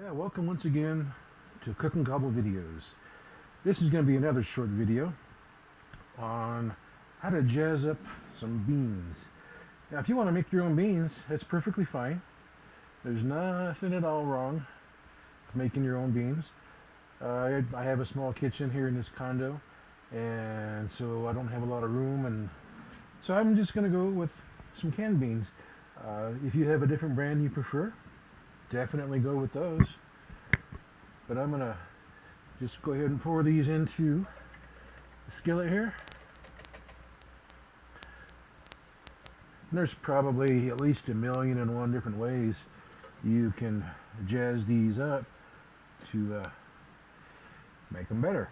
Yeah, welcome once again to Cook and Gobble videos. This is going to be another short video on how to jazz up some beans. Now, if you want to make your own beans, that's perfectly fine. There's nothing at all wrong with making your own beans. I have a small kitchen here in this condo, and so I don't have a lot of room, and so I'm just going to go with some canned beans. If you have a different brand you prefer, definitely go with those. But I'm going to just go ahead and pour these into the skillet here. And there's probably at least 1,000,001 different ways you can jazz these up to make them better.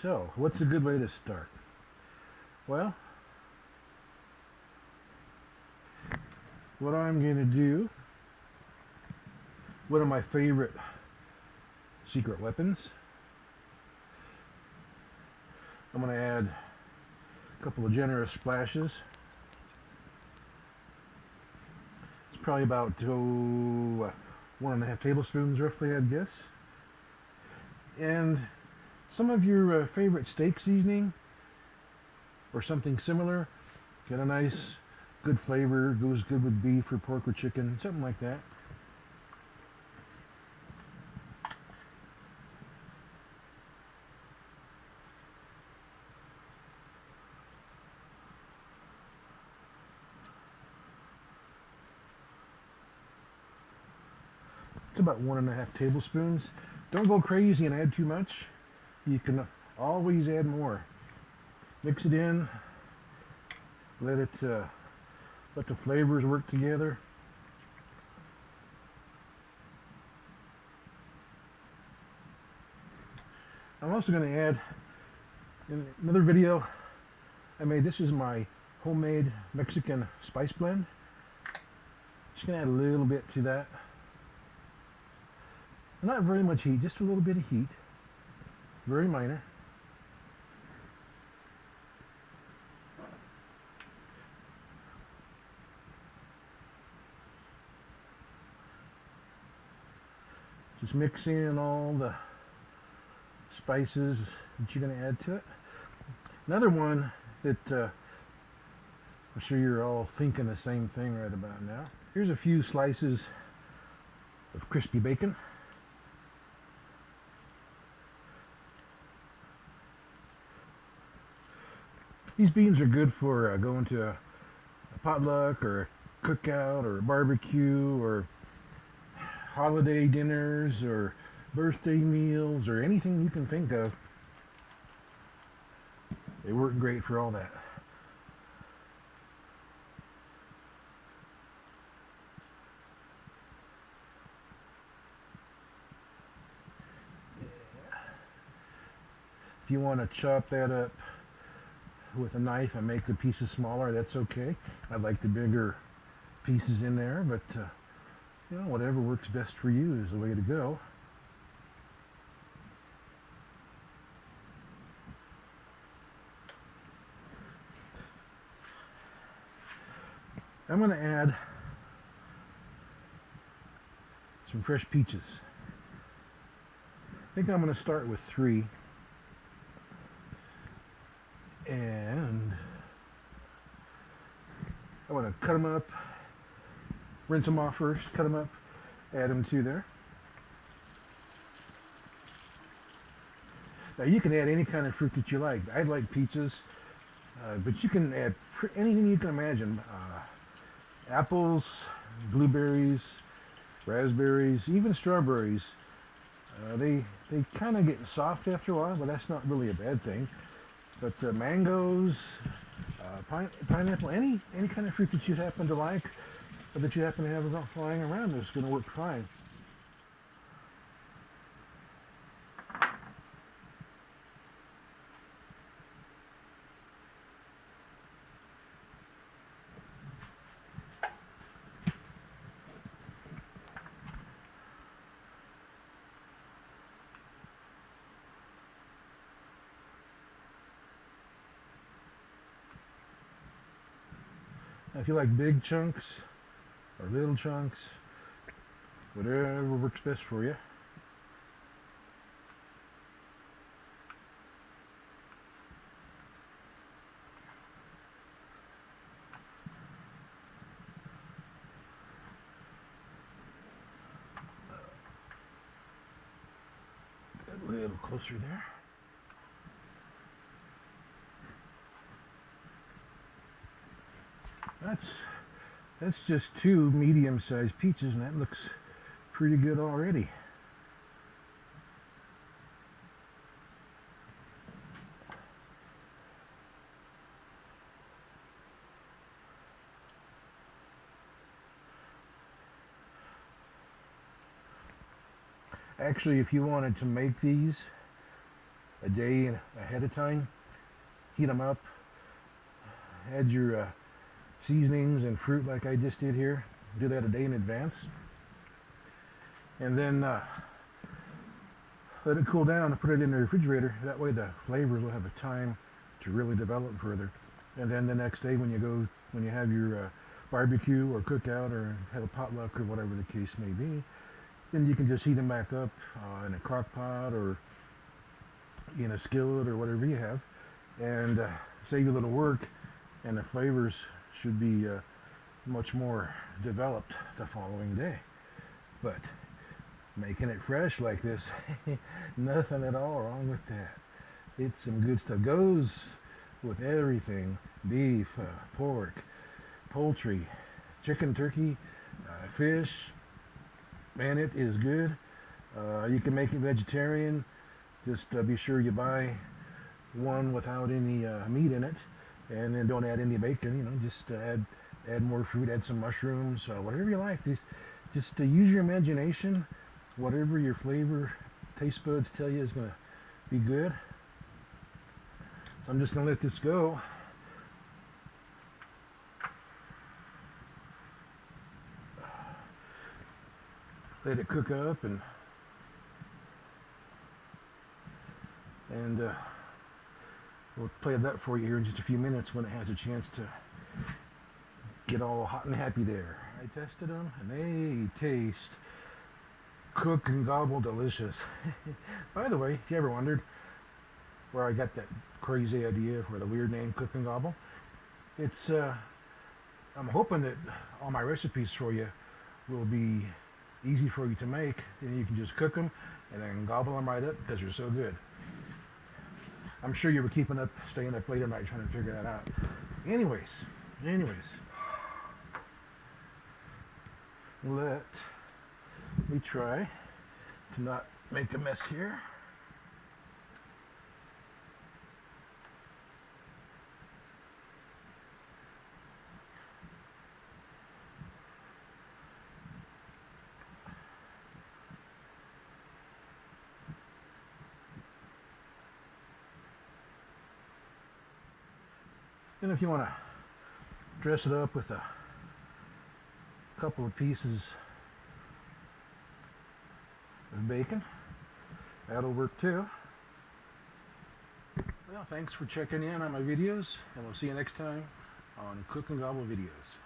So, what's a good way to start? Well, what I'm going to do, one of my favorite secret weapons, I'm going to add a couple of generous splashes. It's probably about 1.5 tablespoons roughly, I'd guess. And some of your favorite steak seasoning or something similar. Get a nice good flavor, goes good with beef or pork or chicken, something like that. It's about 1.5 tablespoons. Don't go crazy and add too much. You can always add more. Mix it in, let the flavors work together. I'm also going to add, in another video I made, this is my homemade Mexican spice blend. Just going to add a little bit to that. Not very much heat, just a little bit of heat. Very minor. Just mix in all the spices that you're going to add to it. Another one that I'm sure you're all thinking the same thing right about now. Here's a few slices of crispy bacon. These beans are good for going to a potluck or a cookout or a barbecue or holiday dinners or birthday meals or anything you can think of. They work great for all that. If you want to chop that up with a knife and make the pieces smaller, that's okay. I like the bigger pieces in there, but you know, whatever works best for you is the way to go. I'm going to add some fresh peaches. I think I'm going to start with 3. And I want to cut them up, rinse them off first, cut them up, add them to there. Now you can add any kind of fruit that you like. I like peaches, but you can add anything you can imagine. Apples, blueberries, raspberries, even strawberries. They kind of get soft after a while, but that's not really a bad thing. But mangoes, pineapple, any kind of fruit that you happen to like, or that you happen to have flying around is going to work fine. Now, if you like big chunks or little chunks, whatever works best for you. A little closer there. That's just two medium-sized peaches, and that looks pretty good already. Actually, if you wanted to make these a day ahead of time, heat them up, add your seasonings and fruit like I just did here, do that a day in advance, and then let it cool down and put it in the refrigerator. That way the flavors will have a time to really develop further. And then the next day when you have your barbecue or cookout or have a potluck or whatever the case may be, then you can just heat them back up in a crock pot or in a skillet or whatever you have, and save you a little work, and the flavors should be much more developed the following day. But making it fresh like this, nothing at all wrong with that. It's some good stuff. Goes with everything: beef, pork, poultry, chicken, turkey, fish. Man, it is good. You can make it vegetarian. Just be sure you buy one without any meat in it, and then don't add any bacon. You know, just add more fruit, add some mushrooms, whatever you like. Just use your imagination. Whatever your flavor taste buds tell you is going to be good. So I'm just going to let this go. Let it cook up, and we'll play that for you here in just a few minutes when it has a chance to get all hot and happy there. I tested them, and they taste cook and gobble delicious. By the way, if you ever wondered where I got that crazy idea for the weird name Cook and Gobble, it's I'm hoping that all my recipes for you will be easy for you to make, and you can just cook them and then gobble them right up because they're so good. I'm sure you were staying up late at night trying to figure that out. Anyways, let me try to not make a mess here. And if you want to dress it up with a couple of pieces of bacon, that'll work too. Well, thanks for checking in on my videos, and we'll see you next time on Cook and Gobble videos.